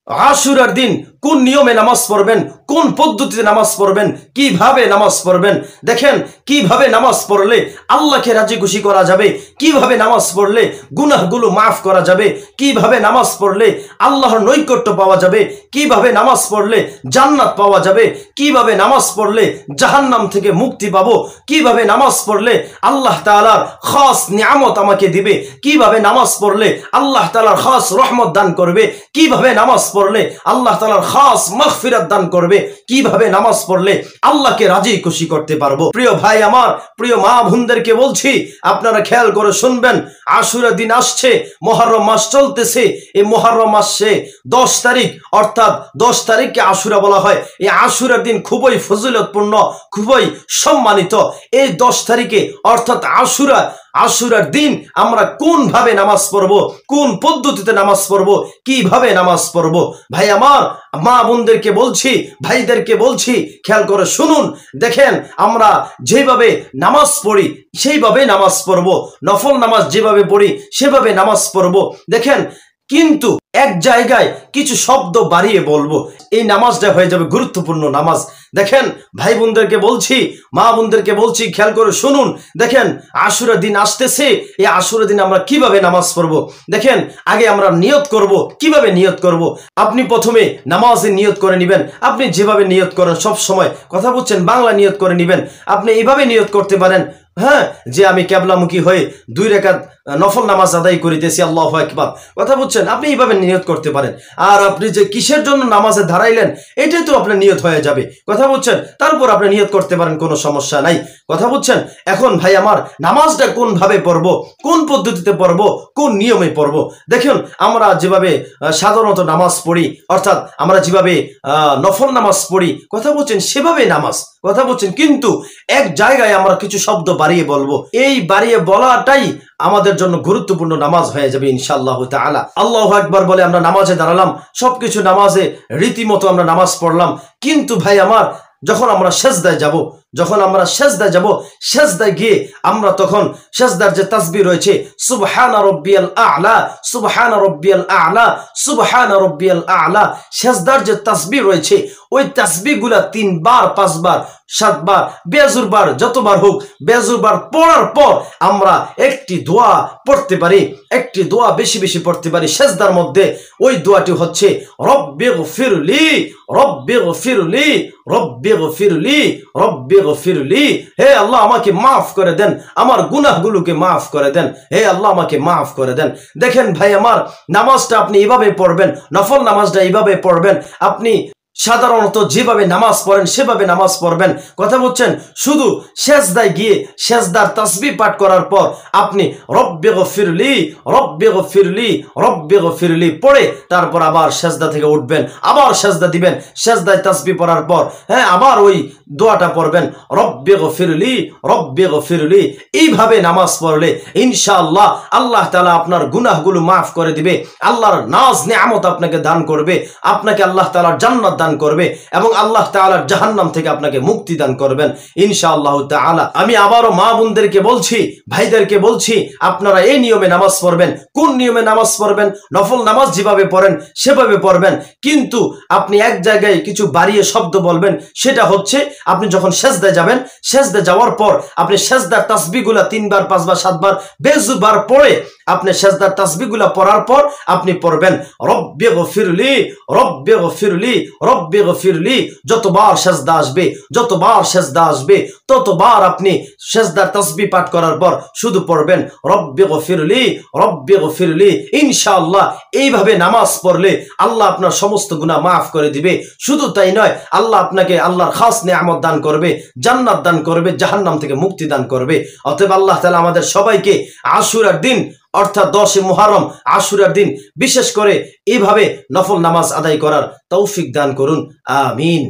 আশুরার দিন কোন নিয়মে নামাজ পড়বেন, কোন পদ্ধতিতে নামাজ পড়বেন, কিভাবে নামাজ পড়বেন। দেখেন কিভাবে নামাজ পড়লে আল্লাহকে রাজি খুশি করা যাবে, কিভাবে নামাজ পড়লে গুনাহগুলো মাফ করা যাবে, কিভাবে নামাজ পড়লে আল্লাহর নৈকট্য পাওয়া যাবে, কিভাবে নামাজ পড়লে জান্নাত পাওয়া যাবে, কিভাবে নামাজ পড়লে জাহান্নাম থেকে মুক্তি পাবো, কিভাবে নামাজ পড়লে আল্লাহ তাআলার খাস নিয়ামত আমাকে দিবে, কিভাবে নামাজ পড়লে আল্লাহ তাআলার খাস রহমত দান করবে, কিভাবে নামাজ পড়লে আল্লাহ তাআলার খাস মাগফিরাত দান করবে, কিভাবে নামাজ পড়লে আল্লাহকে রাজি খুশি করতে পারবো। প্রিয় ভাই আমার, প্রিয় মা বোনদেরকে বলছি, আপনারা খেয়াল করে শুনবেন। আশুরা দিন আসছে, মুহররম মাস চলতেছে। এই মুহররম মাসে 10 তারিখ, অর্থাৎ 10 তারিখকে আশুরা বলা হয়। এই আশুরার দিন খুবই ফজিলতপূর্ণ, খুবই সম্মানিত। এই 10 তারিখে অর্থাৎ আশুরার দিন আমরা কোন ভাবে নামাজ পড়ব, কোন পদ্ধতিতে নামাজ পড়ব, কিভাবে নামাজ পড়ব। ভাই আমার, মা বোনদেরকে বলছি, ভাইদেরকে বলছি, খেয়াল করে শুনুন। দেখেন আমরা যেভাবে নামাজ পড়ি সেইভাবে নামাজ পড়ব, নফল নামাজ যেভাবে পড়ি সেভাবে নামাজ পড়ব। দেখেন কিন্তু এক জায়গায় কিছু শব্দ বাড়িয়ে বলবো, এই নামাজটা হয়ে যাবে গুরুত্বপূর্ণ নামাজ। দেখেন ভাই বোনদেরকে বলছি, মা বোনদেরকে বলছি, খেয়াল করে শুনুন। দেখেন আশুরা দিন আসতেছে, এই আশুরা দিন আমরা কিভাবে নামাজ পড়বো। দেখেন আগে আমরা নিয়ত করব। কিভাবে নিয়ত করব? আপনি প্রথমে নামাজে নিয়ত করে নেবেন। আপনি যেভাবে নিয়ত করেন সব সময়, কথা বলছেন, বাংলা নিয়ত করে নেবেন। আপনি এইভাবে নিয়ত করতে পারেন, হ্যাঁ, যে আমি কিবলামুখী হয়ে 2 রাকাত নফল নামাজ আদায় করিতেছি, আল্লাহু আকবার। কথা বুঝছেন, আপনি এইভাবে নিয়ত করতে পারেন। আর আপনি যে কিসের জন্য নামাজে দাঁড়াইলেন এটাই তো আপনার নিয়ত হয়ে যাবে, কথা বুঝছেন। তারপর আপনি নিয়ত করতে পারেন, কোনো সমস্যা নাই, কথা বুঝছেন। এখন ভাই আমার, নামাজটা কোন ভাবে পড়বো, কোন পদ্ধতিতে পড়বো, কোন নিয়মে পড়বো। দেখুন আমরা যেভাবে সাধারণত নামাজ পড়ি, অর্থাৎ আমরা যেভাবে নফল নামাজ পড়ি, কথা বলছেন, সেভাবে নামাজ, কথা বলছেন। কিন্তু এক জায়গায় আমরা কিছু শব্দ বাড়িয়ে বলবো, এই বাড়িয়ে বলাটাই আমাদের জন্য গুরুত্বপূর্ণ নামাজ হয়ে যাবে ইনশাআল্লাহ তাআলা। আল্লাহু আকবার বলে আমরা নামাজে দাঁড়ালাম, সবকিছু নামাজে রীতিমতো আমরা নামাজ পড়লাম। কিন্তু ভাই আমার, যখন আমরা সেজদায় যাব, সেজদায় গিয়ে আমরা তখন সেজদার যে তাসবিহ রয়েছে, সুবহানা রাব্বিয়াল আ'লা, সুবহানা রাব্বিয়াল আ'লা, সুবহানা রাব্বিয়াল আ'লা, সেজদার যে তাসবিহ রয়েছে, ওই তাসবিহগুলা 3 বার, 5 বার, 7 বার, বেজুর বার, যতবার হোক, বেজুর বার পড়ার পর আমরা একটি দোয়া পড়তে পারি, একটি দোয়া বেশি বেশি পড়তে পারি সেজদার মধ্যে। ওই দোয়াটি হচ্ছে রব্বিগফিরলি, রব্বিগফিরলি, রব্বিগফিরলি, রব্বিগফিরলি। হে আল্লাহ আমাকে মাফ করে দেন, আমার গুনাহগুলোকে মাফ করে দেন, হে আল্লাহ আমাকে মাফ করে দেন। দেখেন ভাই আমার, নামাজটা আপনি এইভাবে পড়বেন, নফল নামাজটা এইভাবে পড়বেন। আপনি সাধারণত যেভাবে নামাজ পড়েন সেভাবে নামাজ পড়বেন, কথা বলছেন। শুধু সেজদায় গিয়ে সেজদার তাসবিহ পাঠ করার পর আপনি রব্বিগফিরলি, রব্বিগফিরলি, রব্বিগফিরলি পড়ে তারপর আবার সেজদা থেকে উঠবেন, আবার সেজদা দিবেন। সেজদায় তাসবিহ পড়ার পর আবার ওই দোয়াটা পড়বেন, রব্বিগফিরলি, রব্বিগফিরলি। এইভাবে নামাজ পড়লে ইনশাআল্লাহ আল্লাহ তাআলা আপনার গুনাহগুলো মাফ করে দিবে, আল্লাহর নাজ নিয়ামত আপনাকে দান করবে, আপনাকে আল্লাহ তাআলার জান্নাত দান করবে এবং আল্লাহ তাআলার জাহান্নাম থেকে আপনাকে মুক্তি দান করবেন ইনশাআল্লাহ তাআলা। আমি আবারও মা বোনদেরকে বলছি, ভাইদেরকে বলছি, আপনারা এই নিয়মে নামাজ পড়বেন। কোন নিয়মে নামাজ পড়বেন? নফল নামাজ যেভাবে পড়েন সেভাবে পড়বেন। কিন্তু আপনি এক জায়গায় কিছু বাড়িয়ে শব্দ বলবেন, সেটা হচ্ছে আপনি যখন সেজদায় যাবেন, সেজদায় যাওয়ার পর আপনি সেজদার তাসবিহগুলা 3 বার, 5 বার, 7 বার, বেজুবার পড়ে আপনি সেজদার তাসবিহগুলা পড়ার পর আপনি পড়বেন রব্বিগফিরলি, রব্বিগফিরলি, রব্বিগফিরলি। যতবার সেজদা আসবে ততবার আপনি সেজদার তাসবিহ পাঠ করার পর শুধু পড়বেন রব্বিগফিরলি, রব্বিগফিরলি। ইনশাআল্লাহ এইভাবে নামাজ পড়লে আল্লাহ আপনার সমস্ত গুনাহ মাফ করে দিবে। শুধু তাই নয়, আল্লাহ আপনাকে আল্লাহর খাস নিয়ামত দান করবে, জান্নাত দান করবে, জাহান্নাম থেকে মুক্তি দান করবে। অতএব আল্লাহ তাআলা আমাদের সবাইকে আশুরার দিন, অর্থাৎ 10 মুহররম আশুরার দিন বিশেষ করে এইভাবে নফল নামাজ আদায় করার তৌফিক দান করুন, আমিন।